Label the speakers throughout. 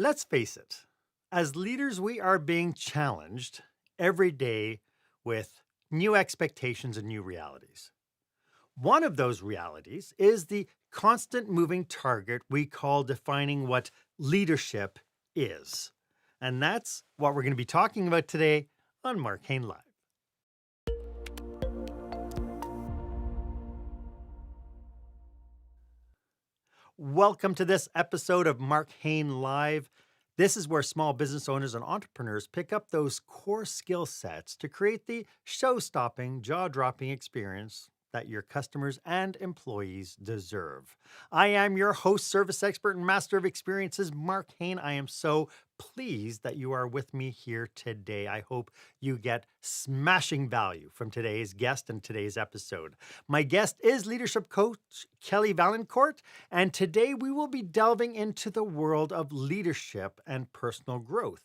Speaker 1: Let's face it, as leaders, we are being challenged every day with new expectations and new realities. One of those realities is the constant moving target we call defining what leadership is. And that's what we're going to be talking about today on Marc Haine Live. Welcome to this episode of Marc Haine Live. This is where small business owners and entrepreneurs pick up those core skill sets to create the show-stopping, jaw-dropping experience that your customers and employees deserve. I am your host, service expert, and master of experiences, Marc Haine. I am so pleased that you are with me here today. I hope you get smashing value from today's guest and today's episode. My guest is leadership coach Kelly Vaillancourt, and today we will be delving into the world of leadership and personal growth.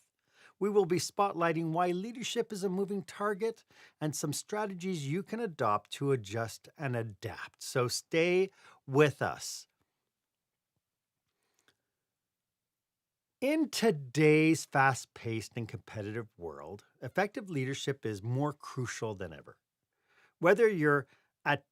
Speaker 1: We will be spotlighting why leadership is a moving target and some strategies you can adopt to adjust and adapt. So stay with us. In today's fast-paced and competitive world, effective leadership is more crucial than ever. Whether you're at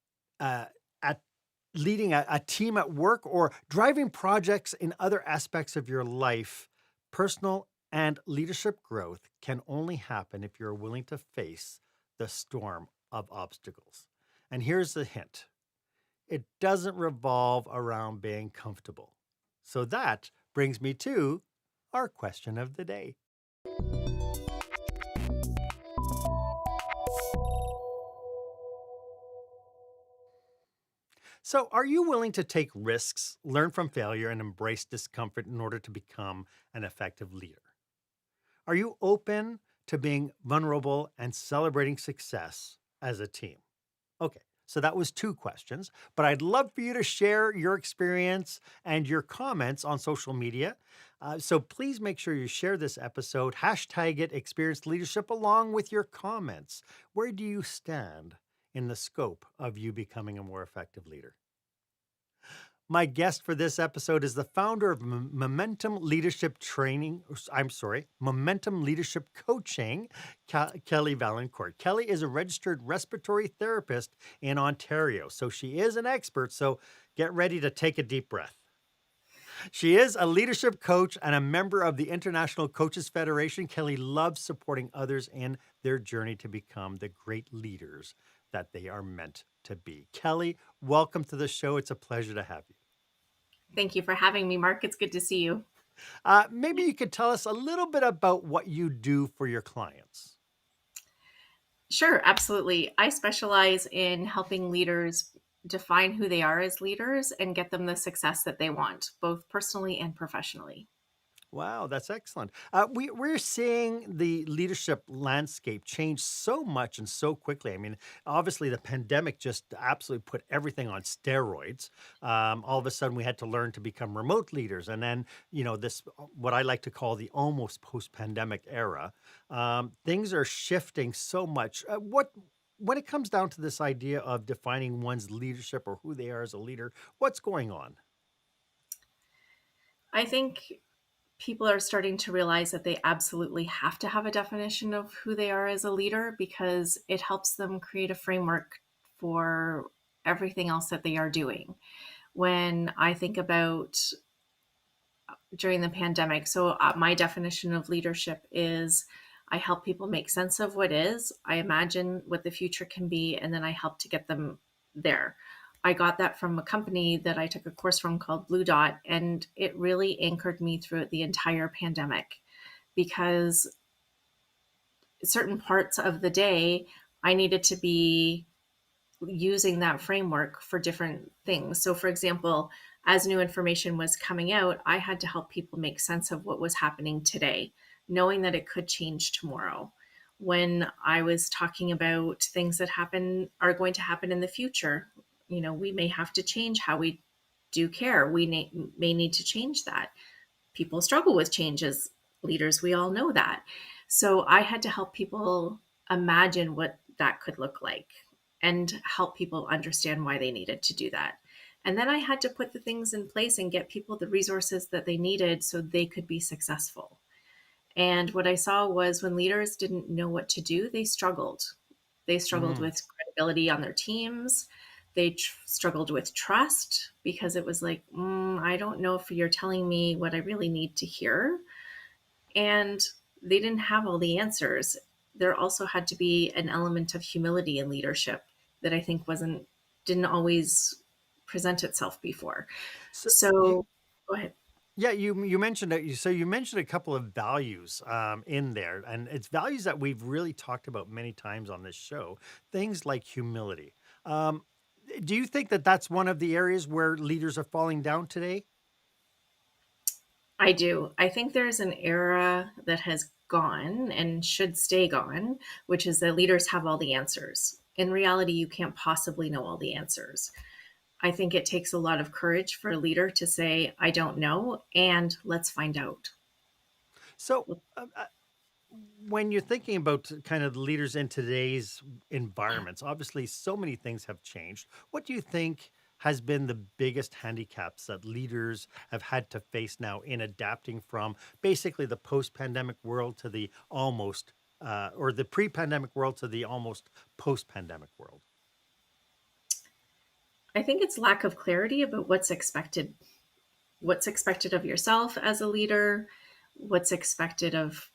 Speaker 1: leading a team at work or driving projects in other aspects of your life, personal and leadership growth can only happen if you're willing to face the storm of obstacles. And here's the hint. It doesn't revolve around being comfortable. So that brings me to our question of the day. So, are you willing to take risks, learn from failure, and embrace discomfort in order to become an effective leader? Are you open to being vulnerable and celebrating success as a team? Okay, so that was two questions, but I'd love for you to share your experience and your comments on social media. So please make sure you share this episode, hashtag it experienced leadership along with your comments. Where do you stand in the scope of you becoming a more effective leader? My guest for this episode is the founder of Momentum Leadership Coaching, Kelly Vaillancourt. Kelly is a registered respiratory therapist in Ontario, so she is an expert, so get ready to take a deep breath. She is a leadership coach and a member of the International Coaches Federation. Kelly loves supporting others in their journey to become the great leaders that they are meant to be. Kelly, welcome to the show. It's a pleasure to have you.
Speaker 2: Thank you for having me, Marc. It's good to see you.
Speaker 1: Maybe you could tell us a little bit about what you do for your clients.
Speaker 2: Sure, absolutely. I specialize in helping leaders define who they are as leaders and get them the success that they want, both personally and professionally.
Speaker 1: Wow, that's excellent. We're seeing the leadership landscape change so much and so quickly. I mean, obviously, the pandemic just absolutely put everything on steroids. All of a sudden, we had to learn to become remote leaders. And then, this, what I like to call the almost post-pandemic era, things are shifting so much. When it comes down to this idea of defining one's leadership or who they are as a leader, what's going on?
Speaker 2: I think people are starting to realize that they absolutely have to have a definition of who they are as a leader because it helps them create a framework for everything else that they are doing. When I think about during the pandemic, so my definition of leadership is I help people make sense of what is, I imagine what the future can be, and then I help to get them there. I got that from a company that I took a course from called Blue Dot, and it really anchored me through the entire pandemic because certain parts of the day I needed to be using that framework for different things. So, for example, as new information was coming out, I had to help people make sense of what was happening today, knowing that it could change tomorrow. When I was talking about things that are going to happen in the future, we may have to change how we do care. We may need to change that. People struggle with change as leaders. We all know that. So I had to help people imagine what that could look like and help people understand why they needed to do that. And then I had to put the things in place and get people the resources that they needed so they could be successful. And what I saw was when leaders didn't know what to do, they struggled. They struggled
Speaker 1: Mm.
Speaker 2: with credibility on their teams. They struggled with trust because it was like, I don't know if you're telling me what I really need to hear. And they didn't have all the answers. There also had to be an element of humility in leadership that I think didn't always present itself before.
Speaker 1: So you,
Speaker 2: So go ahead.
Speaker 1: yeah, you mentioned it. So you mentioned a couple of values in there, and it's values that we've really talked about many times on this show. Things like humility. Um, do you think that that's one of the areas where leaders are falling down today?
Speaker 2: I do. I think there's an era that has gone and should stay gone, which is that leaders have all the answers. In reality, you can't possibly know all the answers. I think it takes a lot of courage for a leader to say, I don't know, and let's find out.
Speaker 1: So. When you're thinking about kind of the leaders in today's environments, obviously so many things have changed. What do you think has been the biggest handicaps that leaders have had to face now in adapting from basically the post-pandemic world to the almost or the pre-pandemic world to the almost post-pandemic world?
Speaker 2: I think it's lack of clarity about what's expected of yourself as a leader, what's expected of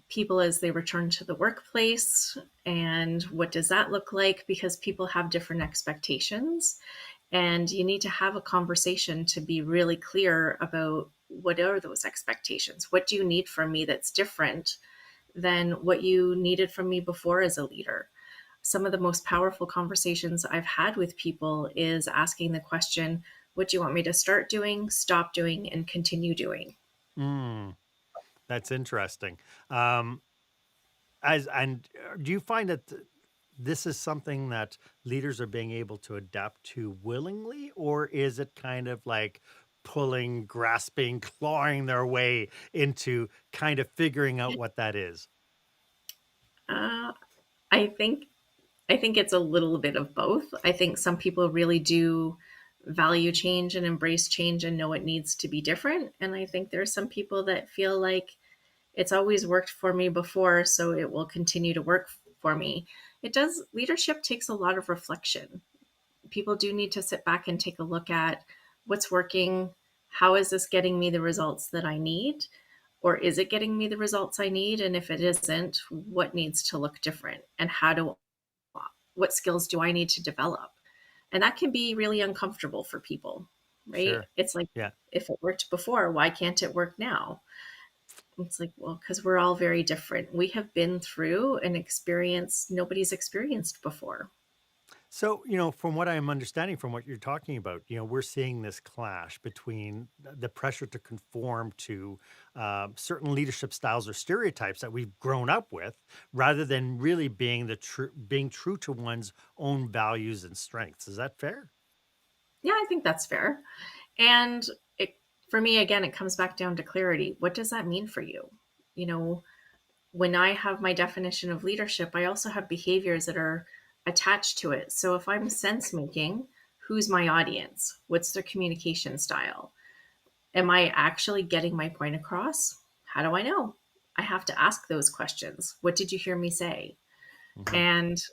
Speaker 2: people as they return to the workplace, and what does that look like, because people have different expectations, and you need to have a conversation to be really clear about what are those expectations. What do you need from me that's different than what you needed from me before as a leader? Some of the most powerful conversations I've had with people is asking the question, what do you want me to start doing, stop doing, and continue doing?
Speaker 1: Mm, that's interesting. Um, do you find that this is something that leaders are being able to adapt to willingly, or is it kind of like pulling, grasping, clawing their way into kind of figuring out what that is?
Speaker 2: Uh, I think I think it's a little bit of both. I think some people really do value change and embrace change and know it needs to be different. And I think there are some people that feel like it's always worked for me before, so it will continue to work for me. It does, leadership takes a lot of reflection. People do need to sit back and take a look at what's working. How is this getting me the results that I need? Or is it getting me the results I need? And if it isn't, what needs to look different? And what skills do I need to develop? And that can be really uncomfortable for people, right?
Speaker 1: Sure.
Speaker 2: It's like,
Speaker 1: Yeah.
Speaker 2: if it worked before, why can't it work now? It's like, well, because we're all very different. We have been through an experience nobody's experienced before.
Speaker 1: So, from what I'm understanding from what you're talking about, we're seeing this clash between the pressure to conform to certain leadership styles or stereotypes that we've grown up with, rather than really being true to one's own values and strengths. Is that fair?
Speaker 2: Yeah, I think that's fair. And it, for me, again, it comes back down to clarity. What does that mean for you? You know, when I have my definition of leadership, I also have behaviors that are attached to it. So if I'm sense making, who's my audience? What's their communication style? Am I actually getting my point across? How do I know? I have to ask those questions. What did you hear me say?
Speaker 1: Hmm.
Speaker 2: And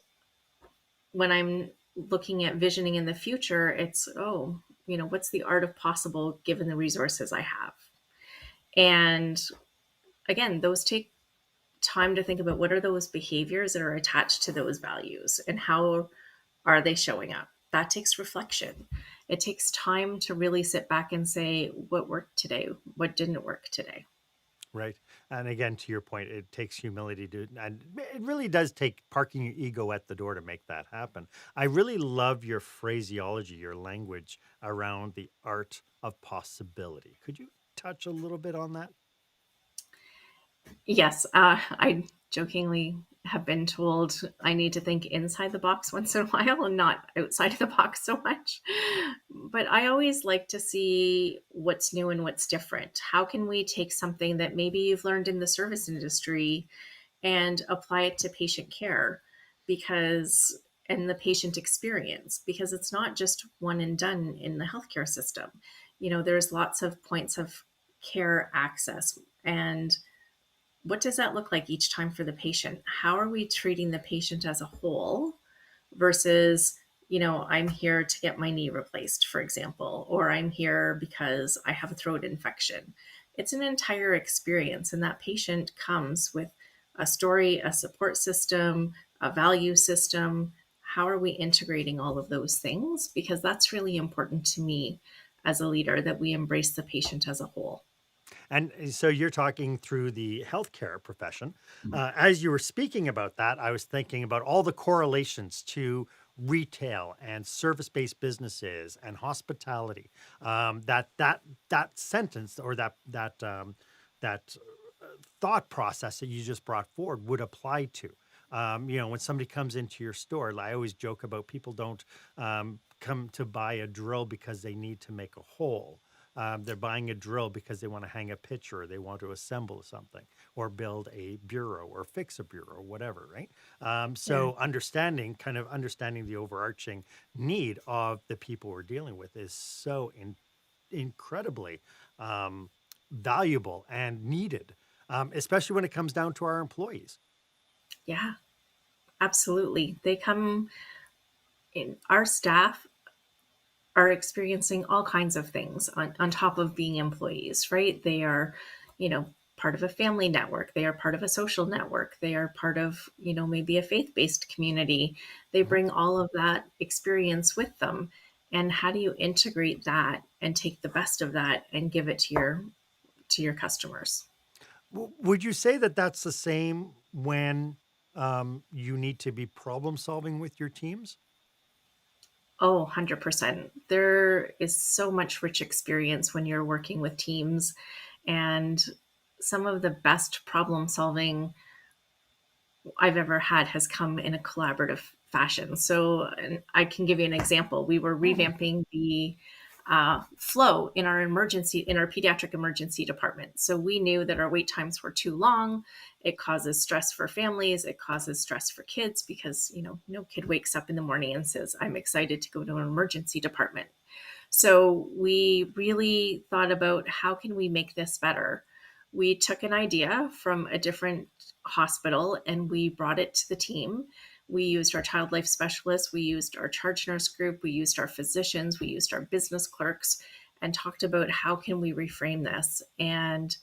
Speaker 2: when I'm looking at visioning in the future, it's, what's the art of possible given the resources I have? And again, those take time to think about what are those behaviors that are attached to those values and how are they showing up. That takes reflection. It takes time to really sit back and say, what worked today? What didn't work today?
Speaker 1: Right. And again, to your point, it takes humility and it really does take parking your ego at the door to make that happen. I really love your phraseology, your language around the art of possibility. Could you touch a little bit on that?
Speaker 2: Yes, I jokingly have been told I need to think inside the box once in a while and not outside of the box so much. But I always like to see what's new and what's different. How can we take something that maybe you've learned in the service industry and apply it to patient care? Because and the patient experience, because it's not just one and done in the healthcare system. There's lots of points of care access. And what does that look like each time for the patient? How are we treating the patient as a whole versus, I'm here to get my knee replaced, for example, or I'm here because I have a throat infection. It's an entire experience, and that patient comes with a story, a support system, a value system. How are we integrating all of those things? Because that's really important to me as a leader, that we embrace the patient as a whole.
Speaker 1: And so you're talking through the healthcare profession. As you were speaking about that, I was thinking about all the correlations to retail and service-based businesses and hospitality. That sentence or that thought process that you just brought forward would apply to. When somebody comes into your store, I always joke about people don't come to buy a drill because they need to make a hole. They're buying a drill because they want to hang a picture, or they want to assemble something, or build a bureau, or fix a bureau, or whatever, right?
Speaker 2: Yeah.
Speaker 1: So understanding the overarching need of the people we're dealing with is so incredibly valuable and needed, especially when it comes down to our employees.
Speaker 2: Yeah, absolutely. They come in, our staff are experiencing all kinds of things on top of being employees, right? They are, part of a family network. They are part of a social network. They are part of, maybe a faith-based community. They
Speaker 1: Mhm.
Speaker 2: bring all of that experience with them. And how do you integrate that and take the best of that and give it to your customers?
Speaker 1: Would you say that that's the same when you need to be problem solving with your teams?
Speaker 2: Oh, 100%. There is so much rich experience when you're working with teams, and some of the best problem solving I've ever had has come in a collaborative fashion. So, and I can give you an example. We were
Speaker 1: Mhm.
Speaker 2: revamping the flow in our pediatric emergency department. So we knew that our wait times were too long. It causes stress for families. It causes stress for kids because, no kid wakes up in the morning and says, I'm excited to go to an emergency department. So we really thought about how can we make this better. We took an idea from a different hospital and we brought it to the team. We used our child life specialists, we used our charge nurse group, we used our physicians, we used our business clerks, and talked about how can we reframe this. And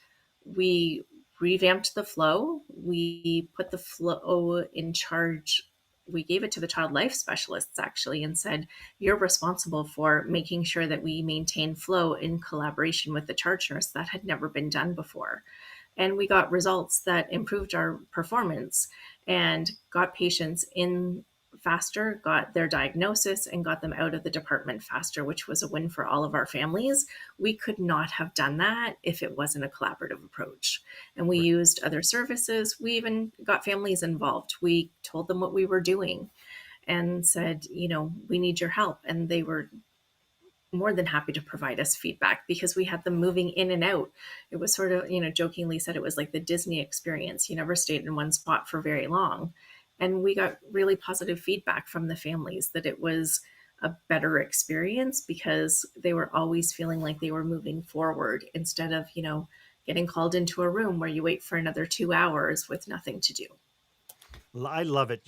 Speaker 2: we revamped the flow. We put the flow in charge. We gave it to the child life specialists actually and said, you're responsible for making sure that we maintain flow in collaboration with the charge nurse. That had never been done before. And we got results that improved our performance and got patients in faster, got their diagnosis, and got them out of the department faster, which was a win for all of our families. We could not have done that if it wasn't a collaborative approach. And we
Speaker 1: Right.
Speaker 2: used other services. We even got families involved. We told them what we were doing and said, we need your help. And they were more than happy to provide us feedback because we had them moving in and out. It was sort of, jokingly said it was like the Disney experience. You never stayed in one spot for very long. And we got really positive feedback from the families that it was a better experience because they were always feeling like they were moving forward instead of, getting called into a room where you wait for another 2 hours with nothing to do.
Speaker 1: I love it.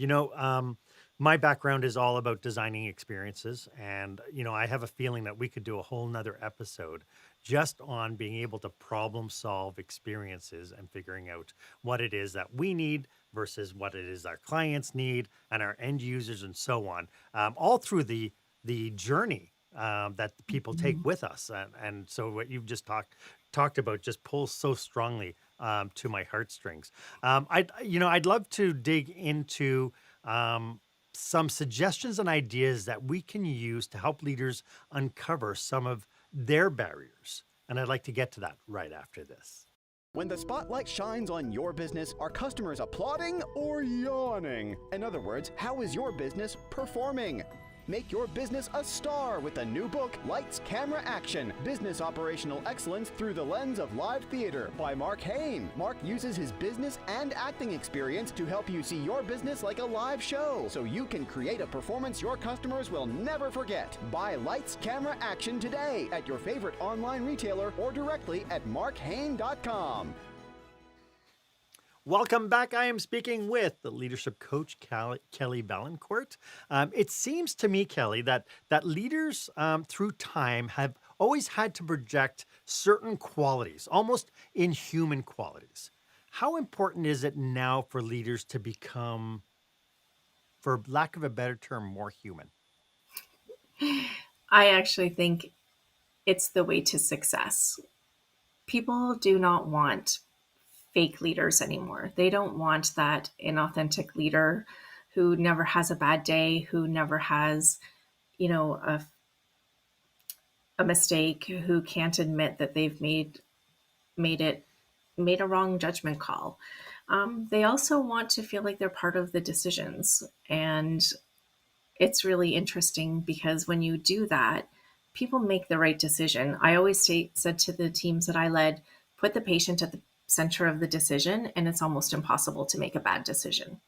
Speaker 1: My background is all about designing experiences. And, I have a feeling that we could do a whole nother episode just on being able to problem solve experiences and figuring out what it is that we need versus what it is our clients need and our end users and so on, all through the journey that the people take
Speaker 2: Mhm.
Speaker 1: with us. And so what you've just talked about just pulls so strongly to my heartstrings. I'd love to dig into some suggestions and ideas that we can use to help leaders uncover some of their barriers. And I'd like to get to that right after this.
Speaker 3: When the spotlight shines on your business, are customers applauding or yawning? In other words, how is your business performing? Make your business a star with the new book, Lights, Camera, Action, Business Operational Excellence Through the Lens of Live Theater by Marc Haine. Marc uses his business and acting experience to help you see your business like a live show, so you can create a performance your customers will never forget. Buy Lights, Camera, Action today at your favorite online retailer or directly at markhaine.com.
Speaker 1: Welcome back. I am speaking with the leadership coach, Kelly Vaillancourt. It seems to me, Kelly, that leaders through time have always had to project certain qualities, almost inhuman qualities. How important is it now for leaders to become, for lack of a better term, more human?
Speaker 2: I actually think it's the way to success. People do not want fake leaders anymore. They don't want that inauthentic leader who never has a bad day, who never has, a mistake, who can't admit that they've made a wrong judgment call. They also want to feel like they're part of the decisions. And it's really interesting because when you do that, people make the right decision. I always said to the teams that I led, put the patient at the center of the decision, and it's almost impossible to make a bad decision.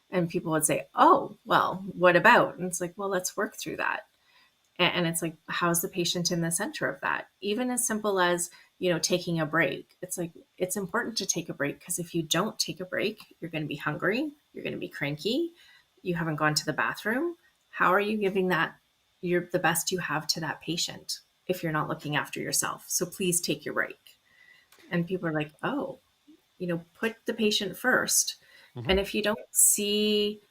Speaker 2: And people would say, oh, well, what about? And it's like, well, let's work through that. And it's like, how's the patient in the center of that? Even as simple as, taking a break. It's like, it's important to take a break because if you don't take a break, you're going to be hungry, you're going to be cranky, you haven't gone to the bathroom. How are you giving the best you have to that patient if you're not looking after yourself? So please take your break. And people are like, oh, put the patient first.
Speaker 1: Mhm.
Speaker 2: And if you don't see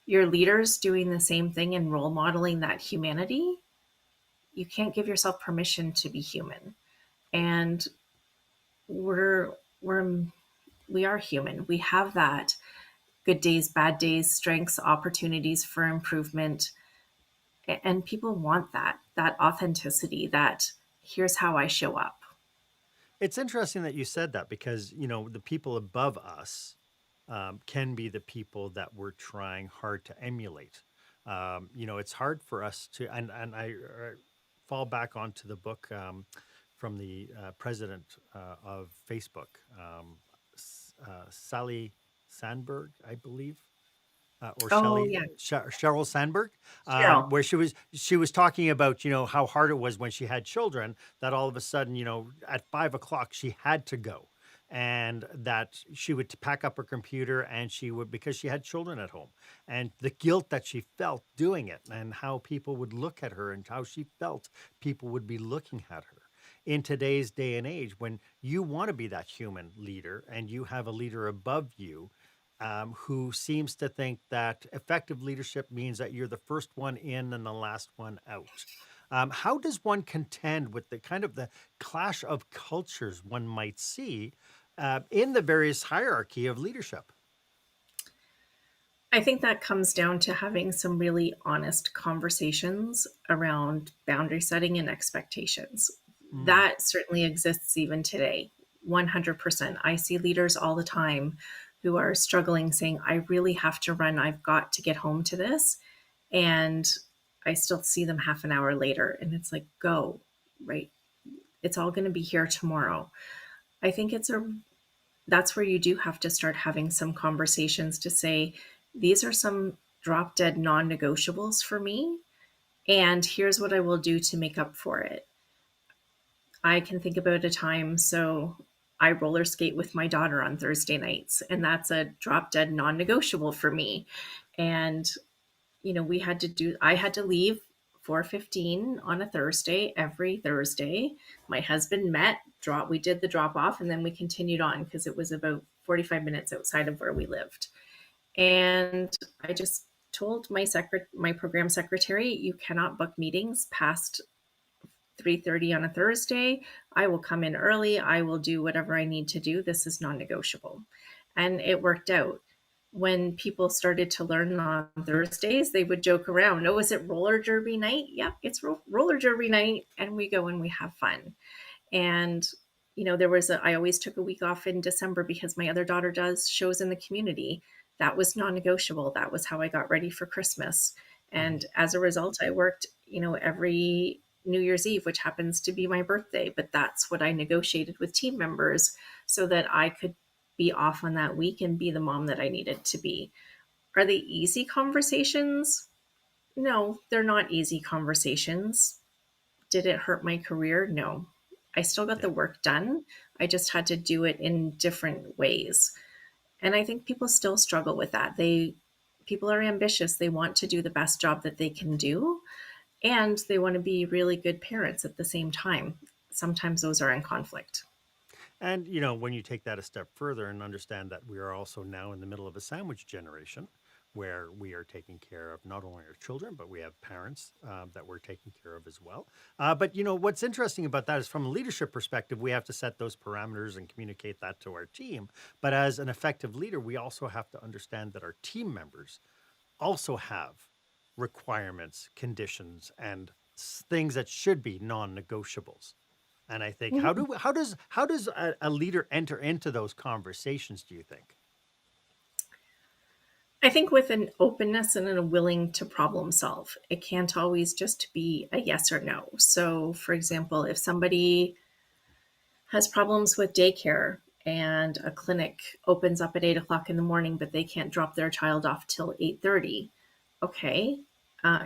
Speaker 2: your leaders doing the same thing and role modeling that humanity, you can't give yourself permission to be human. And we are human. We have that good days, bad days, strengths, opportunities for improvement. And people want that authenticity, that here's how I show up.
Speaker 1: It's interesting that you said that because, the people above us can be the people that we're trying hard to emulate. It's hard for us to, and I fall back onto the book from the president of Facebook, Sally Sandberg, I believe. Or
Speaker 2: Oh, yeah.
Speaker 1: Sheryl Sandberg,
Speaker 2: Cheryl.
Speaker 1: where she was talking about how hard it was when she had children, that all of a sudden at 5 o'clock she had to go, and that she would pack up her computer and she would, because she had children at home, and the guilt that she felt doing it and how people would look at her and how she felt people would be looking at her. In today's day and age, when you want to be that human leader and you have a leader above you who seems to think that effective leadership means that you're the first one in and the last one out. How does one contend with the kind of the clash of cultures one might see in the various hierarchy of leadership?
Speaker 2: I think that comes down to having some really honest conversations around boundary setting and expectations.
Speaker 1: Mm.
Speaker 2: That certainly exists even today. 100%. I see leaders all the time who are struggling saying, I really have to run. I've got to get home to this. And I still see them half an hour later. And it's like, go, right? It's all going to be here tomorrow. I think that's where you do have to start having some conversations to say, these are some drop dead non-negotiables for me. And here's what I will do to make up for it. I can think about a time, so I roller skate with my daughter on Thursday nights, and that's a drop dead non-negotiable for me. And I had to leave 4:15 on a Thursday, every Thursday. My husband we did the drop off, and then we continued on because it was about 45 minutes outside of where we lived. And I just told my program secretary, you cannot book meetings past 3:30 on a Thursday. I will come in early. I will do whatever I need to do. This is non-negotiable. And it worked out. When people started to learn on Thursdays, they would joke around. Oh, is it roller derby night? Yep, it's roller derby night. And we go and we have fun. And, I always took a week off in December because my other daughter does shows in the community. That was non-negotiable. That was how I got ready for Christmas. And as a result, I worked, every New Year's Eve, which happens to be my birthday, but that's what I negotiated with team members so that I could be off on that week and be the mom that I needed to be. Are they easy conversations? No, they're not easy conversations. Did it hurt my career? No. I still got
Speaker 1: Yeah.
Speaker 2: the work done. I just had to do it in different ways. And I think people still struggle with that. People are ambitious. They want to do the best job that they can do, and they want to be really good parents at the same time. Sometimes those are in conflict.
Speaker 1: And, when you take that a step further and understand that we are also now in the middle of a sandwich generation where we are taking care of not only our children, but we have parents that we're taking care of as well. But, what's interesting about that is from a leadership perspective, we have to set those parameters and communicate that to our team. But as an effective leader, we also have to understand that our team members also have requirements, conditions, and things that should be non-negotiables. And I think how does a leader enter into those conversations, do you think?
Speaker 2: I think with an openness and a willing to problem solve, it can't always just be a yes or no. So, for example, if somebody has problems with daycare and a clinic opens up at 8 o'clock in the morning, but they can't drop their child off till 8:30, okay.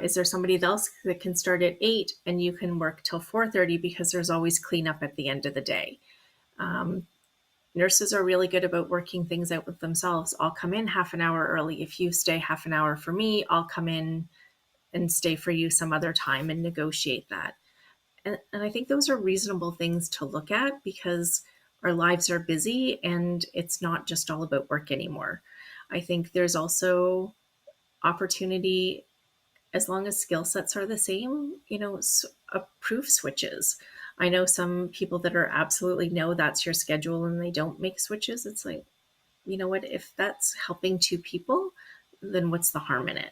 Speaker 2: Is there somebody else that can start at 8 and you can work till 4:30 because there's always cleanup at the end of the day? Um, Nurses are really good about working things out with themselves. I'll come in half an hour early. If you stay half an hour for me, I'll come in and stay for you some other time and negotiate that. And I think those are reasonable things to look at because our lives are busy and it's not just all about work anymore. I think there's also opportunity as long as skill sets are the same, approve switches. I know some people that are absolutely no, that's your schedule and they don't make switches. It's like, you know what, if that's helping two people, then what's the harm in it?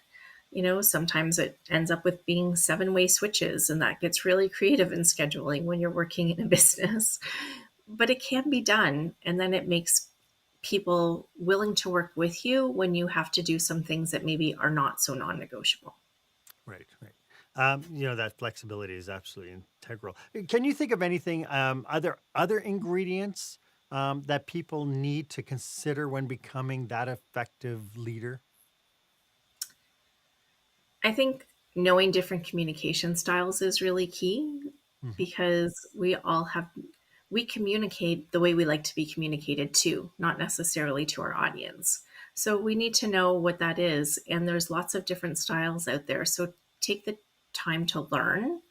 Speaker 2: Sometimes it ends up with being 7-way switches, and that gets really creative in scheduling when you're working in a business. But it can be done, and then it makes people willing to work with you when you have to do some things that maybe are not so non negotiable.
Speaker 1: Right, right. That flexibility is absolutely integral. Can you think of anything, other ingredients that people need to consider when becoming that effective leader?
Speaker 2: I think knowing different communication styles is really key
Speaker 1: Hmm.
Speaker 2: because we communicate the way we like to be communicated to, not necessarily to our audience. So we need to know what that is. And there's lots of different styles out there. So take the time to learn.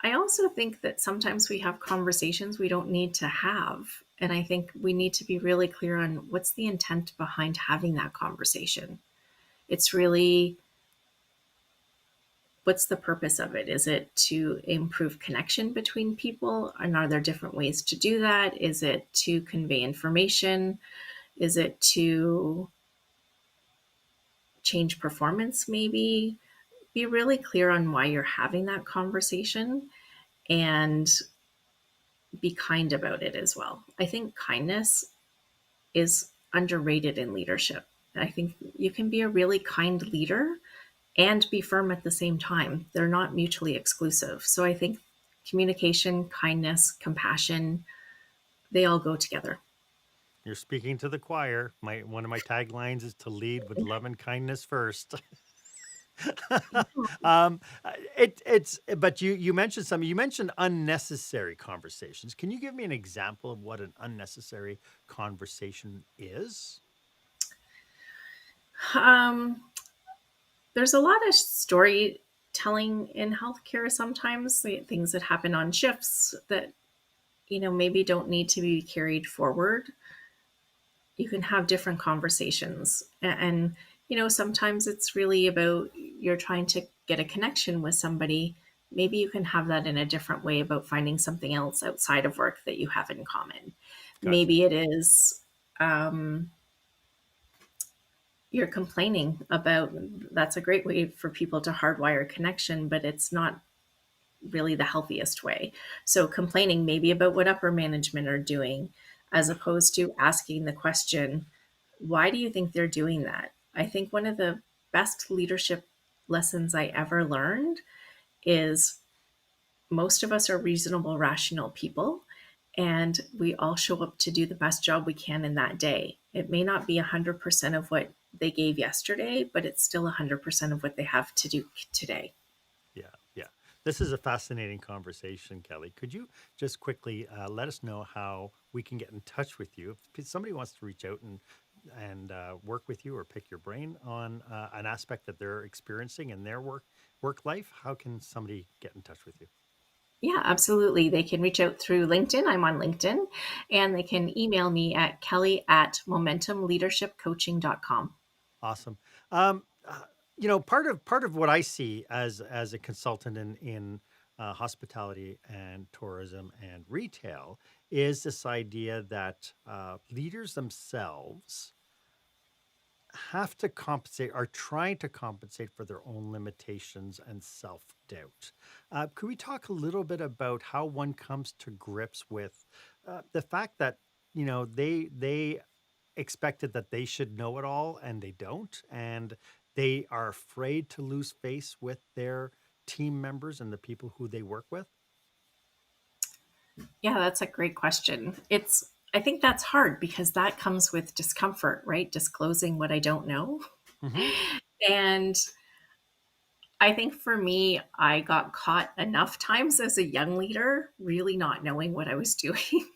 Speaker 2: I also think that sometimes we have conversations we don't need to have. And I think we need to be really clear on what's the intent behind having that conversation. It's really, what's the purpose of it? Is it to improve connection between people? And are there different ways to do that? Is it to convey information? Is it to change performance, maybe? Be really clear on why you're having that conversation and be kind about it as well. I think kindness is underrated in leadership. I think you can be a really kind leader and be firm at the same time. They're not mutually exclusive. So I think communication, kindness, compassion, they all go together.
Speaker 1: You're speaking to the choir. One of my taglines is to lead with love and kindness first. um, but you mentioned something. You mentioned unnecessary conversations. Can you give me an example of what an unnecessary conversation is?
Speaker 2: Um, there's a lot of storytelling in healthcare sometimes, like things that happen on shifts that, maybe don't need to be carried forward. You can have different conversations. And, sometimes it's really about you're trying to get a connection with somebody. Maybe you can have that in a different way about finding something else outside of work that you have in common.
Speaker 1: Gotcha.
Speaker 2: Maybe it is you're complaining about, that's a great way for people to hardwire connection, but it's not really the healthiest way. So complaining maybe about what upper management are doing, as opposed to asking the question, why do you think they're doing that? I think one of the best leadership lessons I ever learned is most of us are reasonable, rational people, and we all show up to do the best job we can in that day. It may not be 100% of what they gave yesterday, but it's still 100% of what they have to do today.
Speaker 1: Yeah, yeah. This is a fascinating conversation, Kelly. Could you just quickly let us know how we can get in touch with you if somebody wants to reach out and work with you or pick your brain on an aspect that they're experiencing in their work life? How can somebody get in touch with you?
Speaker 2: Yeah, absolutely. They can reach out through LinkedIn. I'm on LinkedIn. And they can email me at kelly@momentumleadershipcoaching.com.
Speaker 1: Awesome. Part of what I see as a consultant in hospitality and tourism and retail is this idea that leaders themselves have to compensate, are trying to compensate for their own limitations and self doubt. Could we talk a little bit about how one comes to grips with the fact that they expected that they should know it all and they don't, and they are afraid to lose face with their team members and the people who they work with?
Speaker 2: Yeah, that's a great question. I think that's hard because that comes with discomfort, right? Disclosing what I don't know.
Speaker 1: Hmm.
Speaker 2: And I think for me, I got caught enough times as a young leader, really not knowing what I was doing,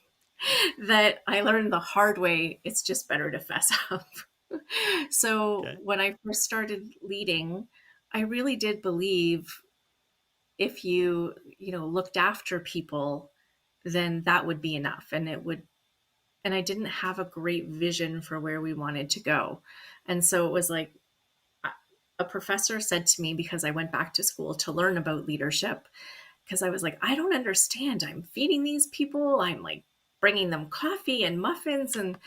Speaker 2: that I learned the hard way. It's just better to fess up. So
Speaker 1: Okay.
Speaker 2: when I first started leading, I really did believe if looked after people, then that would be enough. And I didn't have a great vision for where we wanted to go. And so it was like a professor said to me, because I went back to school to learn about leadership, because I was like, I don't understand. I'm feeding these people, I'm like bringing them coffee and muffins. And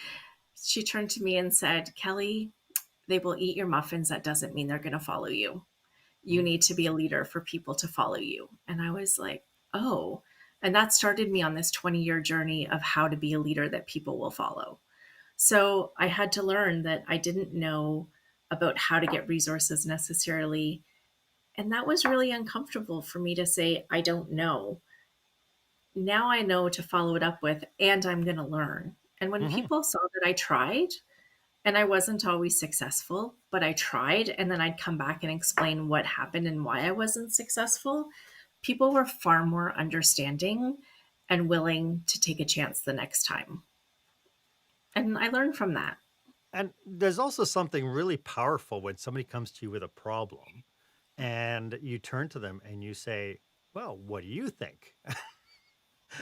Speaker 2: she turned to me and said, Kelly, they will eat your muffins. That doesn't mean they're going to follow you. You
Speaker 1: Mm.
Speaker 2: need to be a leader for people to follow you. And I was like, oh. And that started me on this 20-year journey of how to be a leader that people will follow. So I had to learn that I didn't know about how to get resources necessarily. And that was really uncomfortable for me to say, I don't know. Now I know to follow it up with, and I'm going to learn. And when
Speaker 1: Hmm.
Speaker 2: people saw that I tried, and I wasn't always successful, but I tried, and then I'd come back and explain what happened and why I wasn't successful, people were far more understanding and willing to take a chance the next time. And I learned from that.
Speaker 1: And there's also something really powerful when somebody comes to you with a problem and you turn to them and you say, well, what do you think?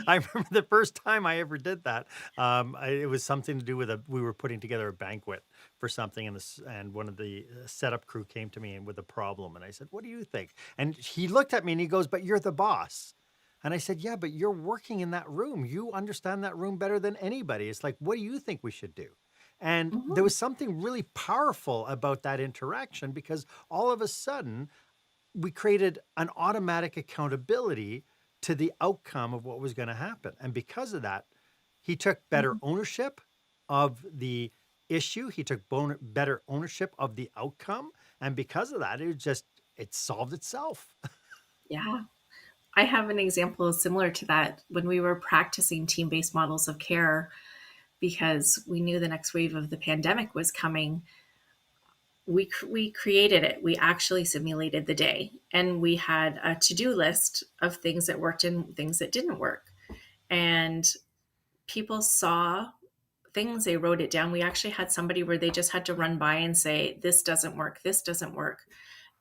Speaker 1: I remember the first time I ever did that. It was something to do with we were putting together a banquet for something, and one of the setup crew came to me and with a problem, and I said, "What do you think?" And he looked at me and he goes, "But you're the boss." And I said, "Yeah, but you're working in that room. You understand that room better than anybody. It's like, what do you think we should do?" And there
Speaker 2: Mhm.
Speaker 1: was something really powerful about that interaction because all of a sudden we created an automatic accountability to the outcome of what was going to happen. And because of that, he took better
Speaker 2: Mhm.
Speaker 1: ownership of the issue. He took better ownership of the outcome. And because of that, it solved itself.
Speaker 2: Yeah. I have an example similar to that when we were practicing team based models of care because we knew the next wave of the pandemic was coming. We created it. We actually simulated the day, and we had a to do list of things that worked and things that didn't work. And people saw things, they wrote it down. We actually had somebody where they just had to run by and say, this doesn't work, this doesn't work.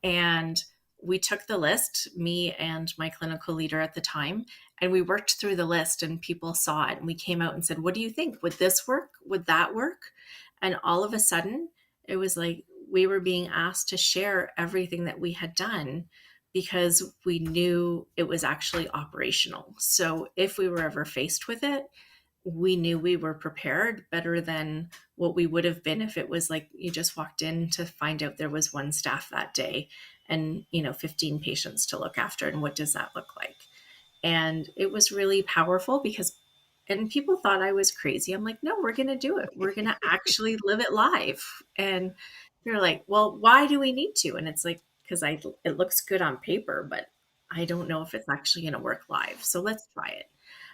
Speaker 2: And we took the list, me and my clinical leader at the time, and we worked through the list and people saw it. And we came out and said, what do you think? Would this work? Would that work? And all of a sudden, it was like we were being asked to share everything that we had done because we knew it was actually operational. So if we were ever faced with it, we knew we were prepared better than what we would have been if it was like you just walked in to find out there was one staff that day and 15 patients to look after, and what does that look like. And it was really powerful because and people thought I was crazy. I'm like, no, we're going to do it, we're going to actually live it live. And they're like, well, why do we need to? And it's like, because it looks good on paper, but I don't know if it's actually going to work live. So let's try it.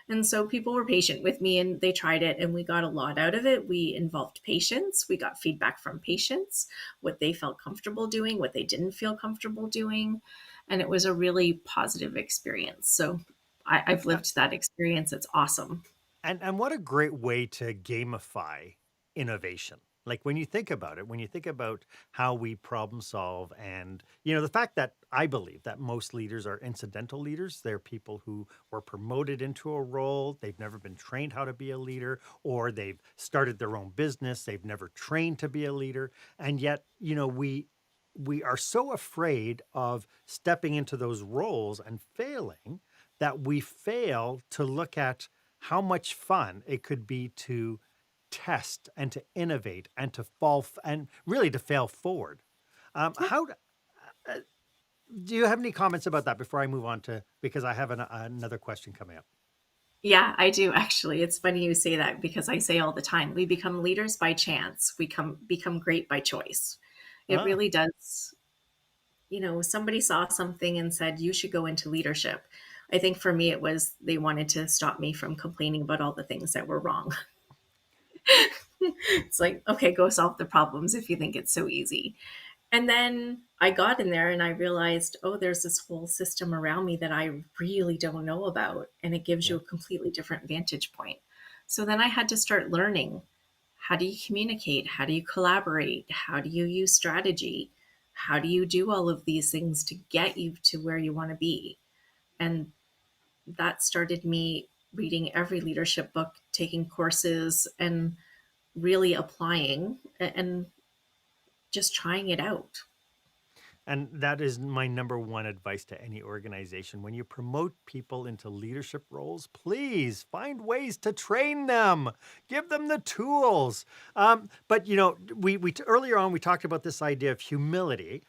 Speaker 2: And so people were patient with me and they tried it and we got a lot out of it. We involved patients. We got feedback from patients, what they felt comfortable doing, what they didn't feel comfortable doing. And it was a really positive experience. So I've lived that experience. It's awesome.
Speaker 1: And what a great way to gamify innovation. Like when you think about it, when you think about how we problem solve and the fact that I believe that most leaders are incidental leaders, they're people who were promoted into a role, they've never been trained how to be a leader, or they've started their own business, they've never trained to be a leader, and yet, we are so afraid of stepping into those roles and failing that we fail to look at how much fun it could be to test and to innovate and to and really to fail forward.
Speaker 2: Yeah.
Speaker 1: How uh, do you have any comments about that before I move on to, because I have another question coming up?
Speaker 2: Yeah, I do actually. It's funny you say that because I say all the time, we become leaders by chance. We become great by choice. It
Speaker 1: Ah,
Speaker 2: really does. Somebody saw something and said, you should go into leadership. I think for me, it was they wanted to stop me from complaining about all the things that were wrong. It's like, okay, go solve the problems if you think it's so easy. And then I got in there and I realized, oh, there's this whole system around me that I really don't know about. And it gives you
Speaker 1: yeah.
Speaker 2: a completely different vantage point. So then I had to start learning, how do you communicate? How do you collaborate? How do you use strategy? How do you do all of these things to get you to where you want to be? And that started me reading every leadership book, taking courses, and really applying and just trying it out.
Speaker 1: And that is my number one advice to any organization. When you promote people into leadership roles, please find ways to train them, give them the tools. But we earlier on we talked about this idea of humility.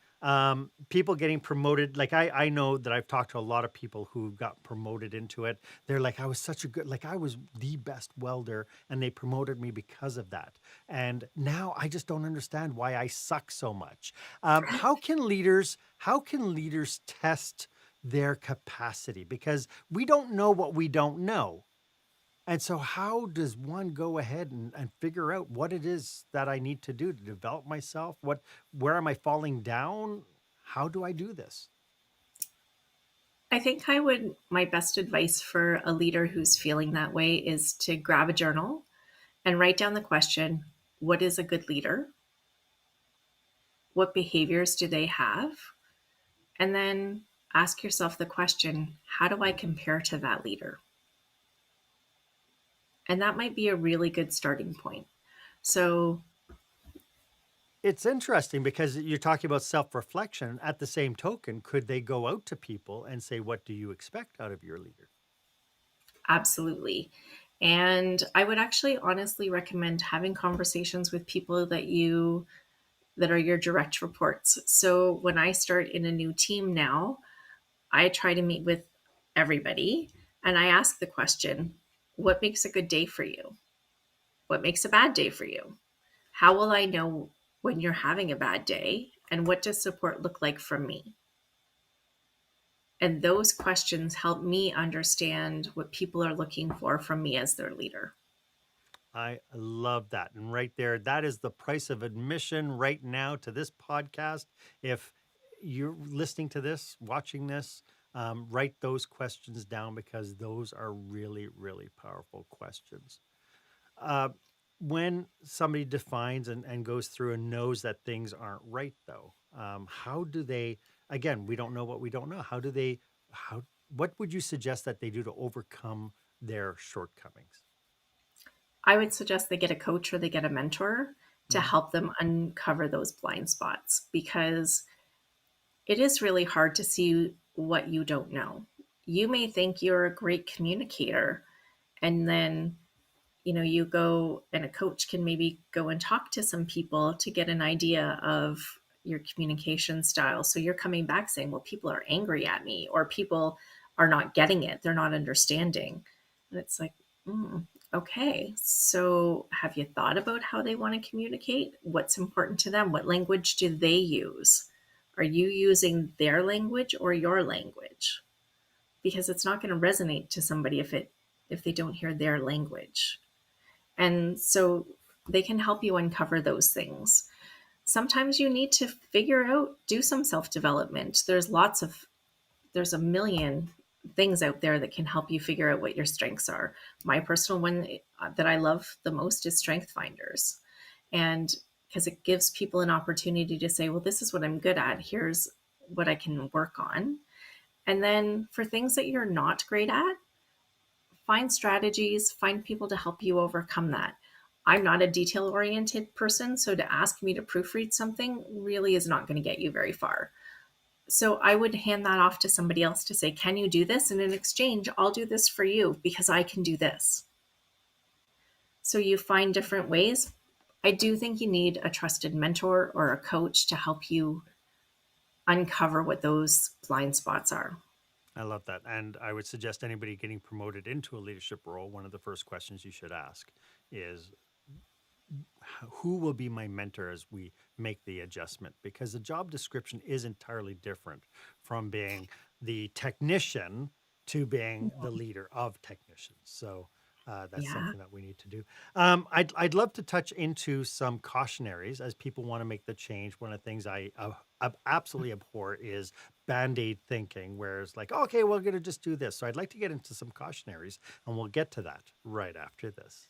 Speaker 1: People getting promoted. Like I know that I've talked to a lot of people who got promoted into it. They're like, I was such a good, like I was the best welder, and they promoted me because of that. And now I just don't understand why I suck so much. How can leaders test their capacity? Because we don't know what we don't know. And so how does one go ahead and figure out what it is that I need to do to develop myself? Where am I falling down? How do I do this?
Speaker 2: I think my best advice for a leader who's feeling that way is to grab a journal and write down the question, what is a good leader? What behaviors do they have? And then ask yourself the question, how do I compare to that leader? And that might be a really good starting point. So
Speaker 1: It's interesting because you're talking about self-reflection. At the same token, could they go out to people and say, what do you expect out of your leader?
Speaker 2: absolutely. And I would actually honestly recommend having conversations with people that are your direct reports. So when I start in a new team now, I try to meet with everybody and I ask the question, what makes a good day for you? What makes a bad day for you? How will I know when you're having a bad day? And what does support look like from me? And those questions help me understand what people are looking for from me as their leader.
Speaker 1: I love that. And right there, that is the price of admission right now to this podcast. If you're listening to this, watching this, write those questions down because those are really, really powerful questions. Uh, when somebody defines and goes through and knows that things aren't right, though, how do they, again, we don't know what we don't know. What would you suggest that they do to overcome their shortcomings?
Speaker 2: I would suggest they get a coach or they get a mentor to
Speaker 1: Mm,
Speaker 2: help them uncover those blind spots because it is really hard to see what you don't know. You may think you're a great communicator, and then you go and a coach can maybe go and talk to some people to get an idea of your communication style. So you're coming back saying, well, people are angry at me, or people are not getting it, they're not understanding. And it's like, okay, so have you thought about how they want to communicate? What's important to them? What language do they use? Are you using their language or your language? Because it's not going to resonate to somebody if they don't hear their language. And so they can help you uncover those things. Sometimes you need to figure out, do some self-development. There's a million things out there that can help you figure out what your strengths are. My personal one that I love the most is Strength Finders. And because it gives people an opportunity to say, well, this is what I'm good at. Here's what I can work on. And then for things that you're not great at, find strategies, find people to help you overcome that. I'm not a detail oriented person, so to ask me to proofread something really is not going to get you very far. So I would hand that off to somebody else to say, can you do this? And in exchange, I'll do this for you because I can do this. So you find different ways. I do think you need a trusted mentor or a coach to help you uncover what those blind spots are.
Speaker 1: I love that. And I would suggest anybody getting promoted into a leadership role, one of the first questions you should ask is, who will be my mentor as we make the adjustment? Because the job description is entirely different from being the technician to being the leader of technicians. So that's
Speaker 2: Yeah.
Speaker 1: something that we need to do. I'd love to touch into some cautionaries as people want to make the change. One of the things I absolutely abhor is band-aid thinking, where it's like, okay, we're going to just do this. So I'd like to get into some cautionaries, and we'll get to that right after this.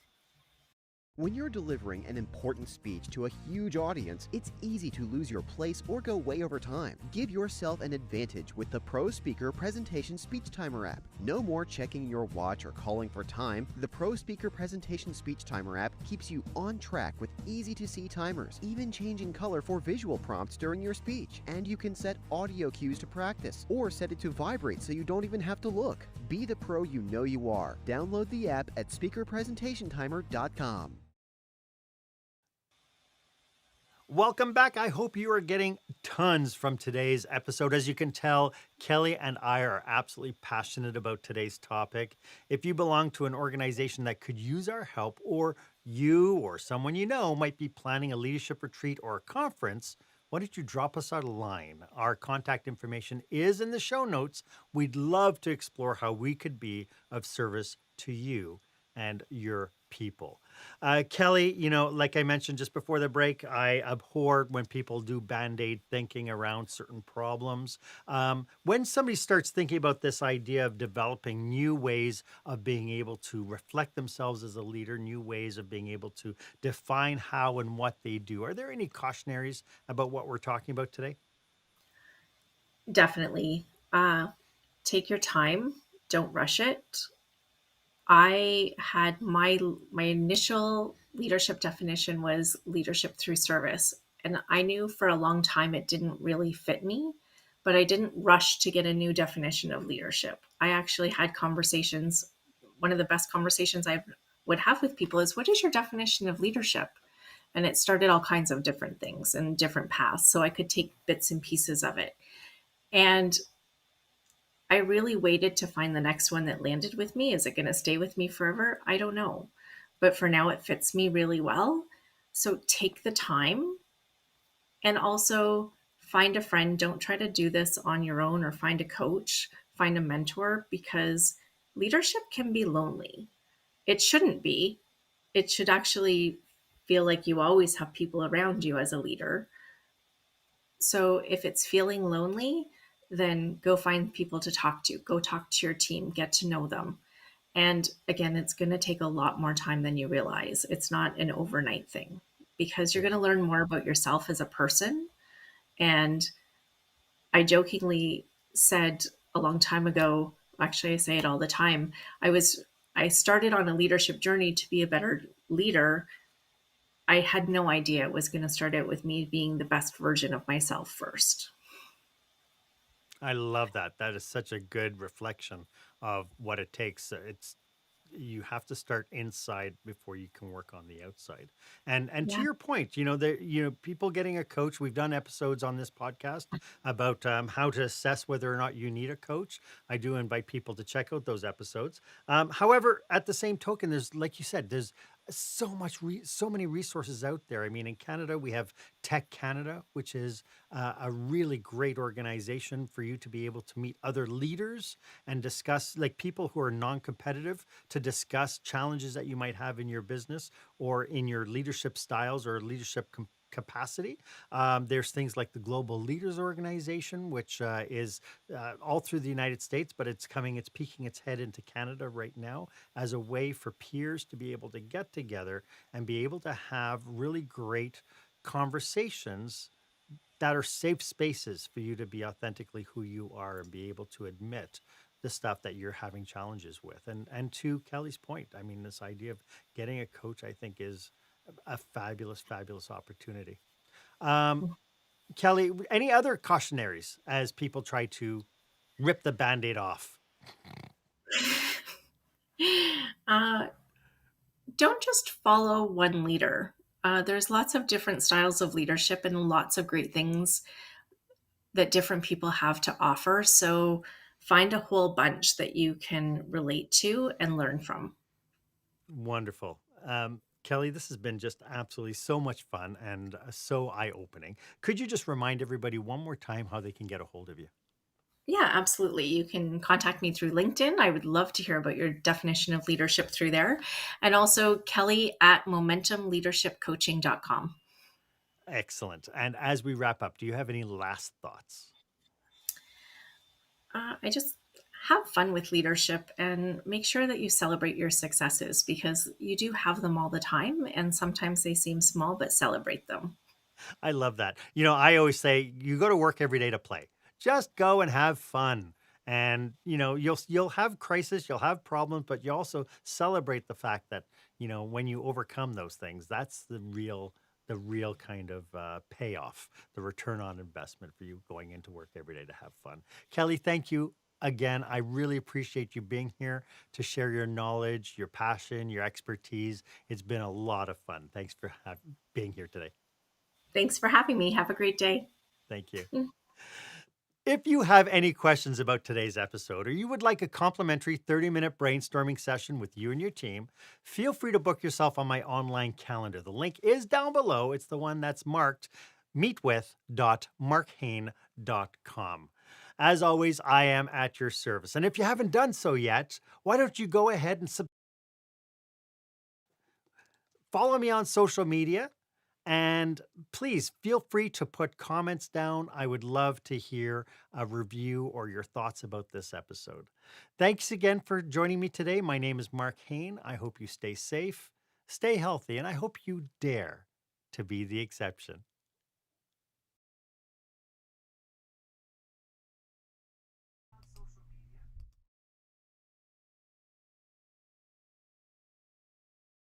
Speaker 3: When you're delivering an important speech to a huge audience, it's easy to lose your place or go way over time. Give yourself an advantage with the Pro Speaker Presentation Speech Timer app. No more checking your watch or calling for time. The Pro Speaker Presentation Speech Timer app keeps you on track with easy-to-see timers, even changing color for visual prompts during your speech. And you can set audio cues to practice, or set it to vibrate so you don't even have to look. Be the pro you know you are. Download the app at speakerpresentationtimer.com.
Speaker 1: Welcome back. I hope you are getting tons from today's episode. As you can tell, Kelly and I are absolutely passionate about today's topic. If you belong to an organization that could use our help, or you or someone you know might be planning a leadership retreat or a conference, why don't you drop us a line? Our contact information is in the show notes. We'd love to explore how we could be of service to you and your people. Kelly, like I mentioned just before the break, I abhor when people do band-aid thinking around certain problems. When somebody starts thinking about this idea of developing new ways of being able to reflect themselves as a leader, new ways of being able to define how and what they do, are there any cautionaries about what we're talking about today?
Speaker 2: Definitely. Take your time. Don't rush it. I had my initial leadership definition was leadership through service, and I knew for a long time it didn't really fit me, but I didn't rush to get a new definition of leadership. I actually had conversations. One of the best conversations I would have with people is, what is your definition of leadership? And it started all kinds of different things and different paths, so I could take bits and pieces of it. And I really waited to find the next one that landed with me. Is it going to stay with me forever? I don't know. But for now, it fits me really well. So take the time, and also find a friend. Don't try to do this on your own, or find a coach, find a mentor, because leadership can be lonely. It shouldn't be. It should actually feel like you always have people around you as a leader. So if it's feeling lonely, then go find people to talk to. Go talk to your team, get to know them. And again, it's going to take a lot more time than you realize. It's not an overnight thing, because you're going to learn more about yourself as a person. And I jokingly said a long time ago, actually I say it all the time, I started on a leadership journey to be a better leader. I had no idea it was going to start out with me being the best version of myself first.
Speaker 1: I love that. That is such a good reflection of what it takes. You have to start inside before you can work on the outside. And to
Speaker 2: Yeah.
Speaker 1: your point, people getting a coach. We've done episodes on this podcast about how to assess whether or not you need a coach. I do invite people to check out those episodes. However, at the same token, there's, like you said, there's so many resources out there. I mean, in Canada, we have Tech Canada, which is a really great organization for you to be able to meet other leaders and discuss, like people who are non-competitive, to discuss challenges that you might have in your business or in your leadership styles or leadership capacity. There's things like the Global Leaders Organization, which is all through the United States, but it's peeking its head into Canada right now as a way for peers to be able to get together and be able to have really great conversations that are safe spaces for you to be authentically who you are and be able to admit the stuff that you're having challenges with. And to Kelly's point, I mean, this idea of getting a coach, I think, is a fabulous, fabulous opportunity. Um, Kelly, any other cautionaries as people try to rip the Band-Aid off?
Speaker 2: uh, don't just follow one leader. There's lots of different styles of leadership and lots of great things that different people have to offer. So find a whole bunch that you can relate to and learn from.
Speaker 1: Wonderful. Kelly, this has been just absolutely so much fun and so eye-opening. Could you just remind everybody one more time how they can get a hold of you?
Speaker 2: Yeah, absolutely. You can contact me through LinkedIn. I would love to hear about your definition of leadership through there. And also Kelly at momentumleadershipcoaching.com.
Speaker 1: Excellent. And as we wrap up, do you have any last thoughts?
Speaker 2: I just have fun with leadership and make sure that you celebrate your successes because you do have them all the time. And sometimes they seem small, but celebrate them.
Speaker 1: I love that. You know, I always say you go to work every day to play. Just go and have fun. And you'll have crisis, you'll have problems, but you also celebrate the fact that, when you overcome those things, that's the real kind of payoff, the return on investment for you going into work every day to have fun. Kelly, thank you again. I really appreciate you being here to share your knowledge, your passion, your expertise. It's been a lot of fun. Thanks for being here today.
Speaker 2: Thanks for having me. Have a great day.
Speaker 1: Thank you. If you have any questions about today's episode, or you would like a complimentary 30-minute brainstorming session with you and your team, feel free to book yourself on my online calendar. The link is down below. It's the one that's marked meetwith.markhaine.com. As always, I am at your service. And if you haven't done so yet, why don't you go ahead and follow me on social media? And please feel free to put comments down. I would love to hear a review or your thoughts about this episode. Thanks again for joining me today. My name is Marc Haine. I hope you stay safe, stay healthy, and I hope you dare to be the exception.